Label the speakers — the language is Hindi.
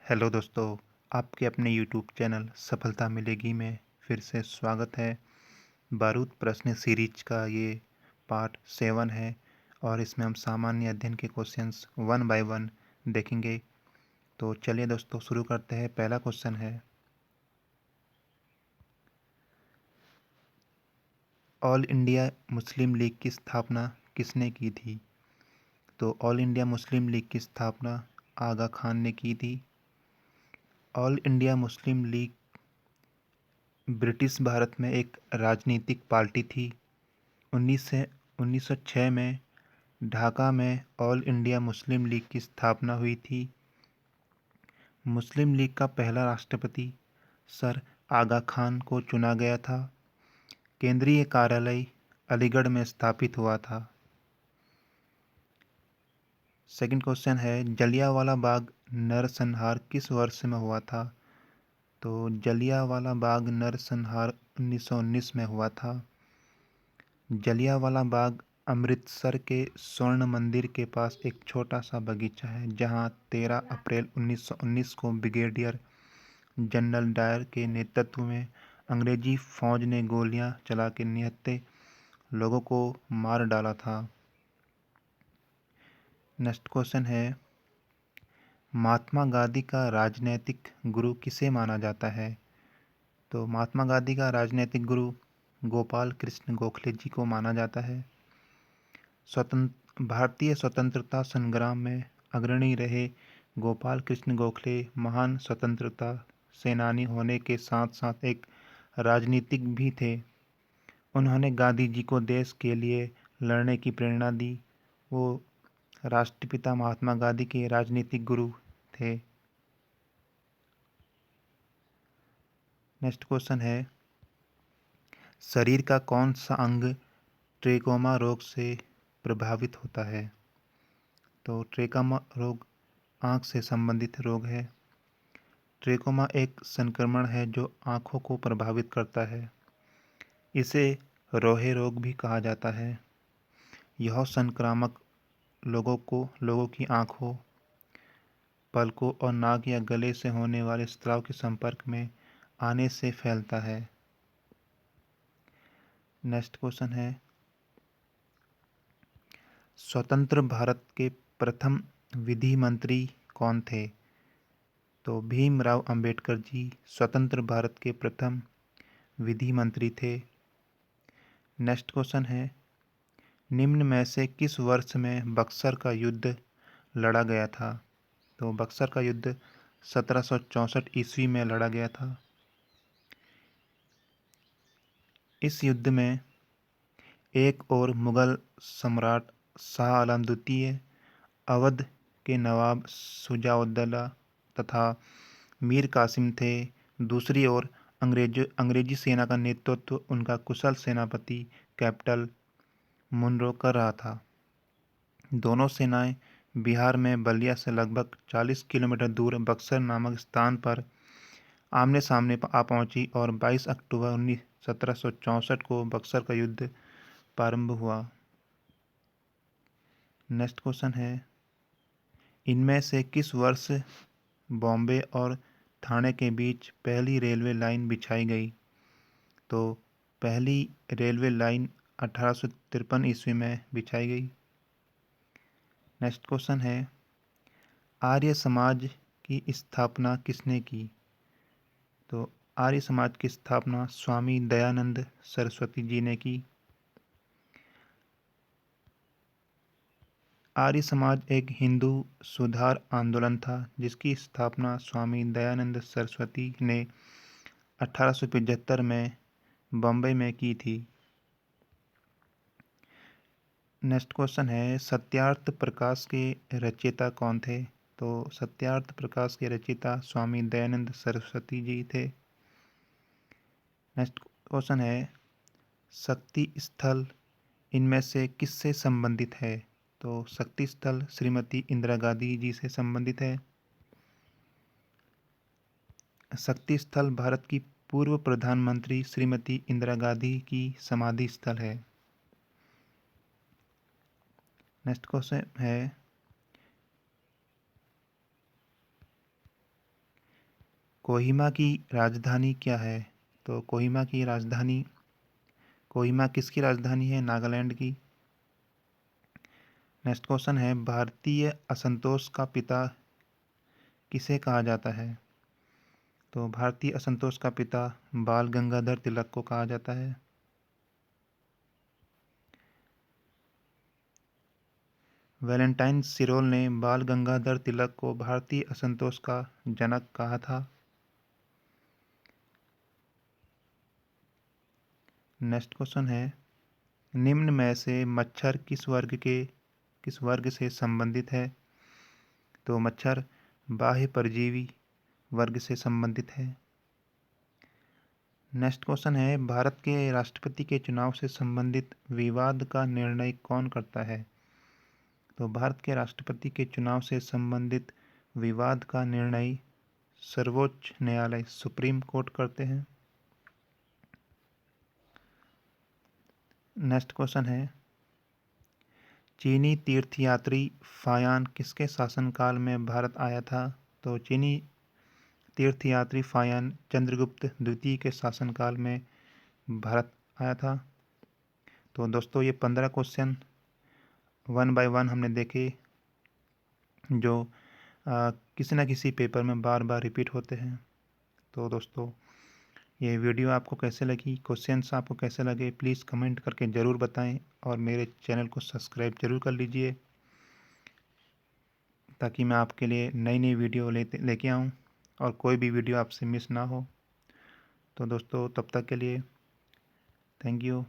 Speaker 1: हेलो दोस्तों, आपके अपने यूट्यूब चैनल सफलता मिलेगी में फिर से स्वागत है। बारूद प्रश्न सीरीज का ये पार्ट 7 है और इसमें हम सामान्य अध्ययन के क्वेश्चंस वन बाय वन देखेंगे। तो चलिए दोस्तों शुरू करते हैं। पहला क्वेश्चन है, ऑल इंडिया मुस्लिम लीग की स्थापना किसने की थी? तो ऑल इंडिया मुस्लिम लीग की स्थापना आगा खान ने की थी। All India Muslim league British Bharat में एक राजनीतिक पार्टी थी। 1906 में ढाका में ऑल इंडिया मुस्लिम लीग की स्थापना हुई थी। मुस्लिम लीग का पहला राष्ट्रपति सर आगा खान को चुना गया था। केंद्रीय कार्यालय अलीगढ़ में स्थापित हुआ था। सेकंड क्वेश्चन है, जलियांवाला बाग नरसंहार किस वर्ष में हुआ था? तो जलियांवाला बाग नरसंहार 1919 में हुआ था। जलियांवाला बाग अमृतसर के स्वर्ण मंदिर के पास एक छोटा सा बगीचा है जहां 13 अप्रैल 1919 को ब्रिगेडियर जनरल डायर के नेतृत्व में अंग्रेजी फौज ने गोलियां चला के निहत्थे लोगों को मार डाला था। नेक्स्ट क्वेश्चन है, महात्मा गांधी का राजनैतिक गुरु किसे माना जाता है? तो महात्मा गांधी का राजनैतिक गुरु गोपाल कृष्ण गोखले जी को माना जाता है। भारतीय स्वतंत्रता संग्राम में अग्रणी रहे गोपाल कृष्ण गोखले महान स्वतंत्रता सेनानी होने के साथ साथ एक राजनीतिक भी थे। उन्होंने गांधी जी को देश के लिए लड़ने की प्रेरणा दी। वो राष्ट्रपिता महात्मा गांधी के राजनीतिक गुरु थे। नेक्स्ट क्वेश्चन है, शरीर का कौन सा अंग ट्रेकोमा रोग से प्रभावित होता है? तो ट्रेकोमा रोग आँख से संबंधित रोग है। ट्रेकोमा एक संक्रमण है जो आँखों को प्रभावित करता है। इसे रोहे रोग भी कहा जाता है। यह संक्रामक लोगों की आँखों, पलकों और नाक या गले से होने वाले स्राव के संपर्क में आने से फैलता है। नेक्स्ट क्वेश्चन है, स्वतंत्र भारत के प्रथम विधि मंत्री कौन थे? तो भीमराव अंबेडकर जी स्वतंत्र भारत के प्रथम विधि मंत्री थे। नेक्स्ट क्वेश्चन है, निम्न में से किस वर्ष में बक्सर का युद्ध लड़ा गया था? तो बक्सर का युद्ध 1764 ईस्वी में लड़ा गया था। इस युद्ध में एक और मुगल सम्राट शाह आलम द्वितीय, अवध के नवाब शुजाउद्दौला तथा मीर कासिम थे। दूसरी ओर अंग्रेजी सेना का नेतृत्व उनका कुशल सेनापति कैप्टन मुनरो कर रहा था। दोनों सेनाएं बिहार में बलिया से लगभग 40 किलोमीटर दूर बक्सर नामक स्थान पर आमने सामने आ पहुंची और 22 अक्टूबर 1764 को बक्सर का युद्ध प्रारंभ हुआ। नेक्स्ट क्वेश्चन है, इनमें से किस वर्ष बॉम्बे और ठाणे के बीच पहली रेलवे लाइन बिछाई गई? तो पहली रेलवे लाइन 1853 ईस्वी में बिछाई गई। नेक्स्ट क्वेश्चन है, आर्य समाज की स्थापना किसने की? तो आर्य समाज की स्थापना स्वामी दयानंद सरस्वती जी ने की। आर्य समाज एक हिंदू सुधार आंदोलन था जिसकी स्थापना स्वामी दयानंद सरस्वती ने 1875 में बम्बई में की थी। नेक्स्ट क्वेश्चन है, सत्यार्थ प्रकाश के रचयिता कौन थे? तो सत्यार्थ प्रकाश के रचयिता स्वामी दयानंद सरस्वती जी थे। नेक्स्ट क्वेश्चन है, शक्ति स्थल इनमें से किससे संबंधित है? तो शक्ति स्थल श्रीमती इंदिरा गांधी जी से संबंधित है। शक्ति स्थल भारत की पूर्व प्रधानमंत्री श्रीमती इंदिरा गांधी की समाधि स्थल है। नेक्स्ट क्वेश्चन है, कोहिमा की राजधानी क्या है? तो कोहिमा किसकी राजधानी है? नागालैंड की। नेक्स्ट क्वेश्चन है, भारतीय असंतोष का पिता किसे कहा जाता है? तो भारतीय असंतोष का पिता बाल गंगाधर तिलक को कहा जाता है। वैलेंटाइन सिरोल ने बाल गंगाधर तिलक को भारतीय असंतोष का जनक कहा था। नेक्स्ट क्वेश्चन है, निम्न में से मच्छर किस वर्ग से संबंधित है? तो मच्छर बाह्य परजीवी वर्ग से संबंधित है। नेक्स्ट क्वेश्चन है, भारत के राष्ट्रपति के चुनाव से संबंधित विवाद का निर्णय कौन करता है? तो भारत के राष्ट्रपति के चुनाव से संबंधित विवाद का निर्णय सर्वोच्च न्यायालय सुप्रीम कोर्ट करते हैं। नेक्स्ट क्वेश्चन है, चीनी तीर्थयात्री फायान किसके शासनकाल में भारत आया था? तो चीनी तीर्थयात्री फायान चंद्रगुप्त द्वितीय के शासनकाल में भारत आया था। तो दोस्तों, ये 15 क्वेश्चन 1 बाय 1 हमने देखे, जो किसी न किसी पेपर में बार बार रिपीट होते हैं। तो दोस्तों, ये वीडियो आपको कैसे लगी, क्वेश्चंस आपको कैसे लगे, प्लीज़ कमेंट करके ज़रूर बताएं और मेरे चैनल को सब्सक्राइब ज़रूर कर लीजिए, ताकि मैं आपके लिए नई नई वीडियो लेके आऊँ और कोई भी वीडियो आपसे मिस ना हो। तो दोस्तों, तब तक के लिए थैंक यू।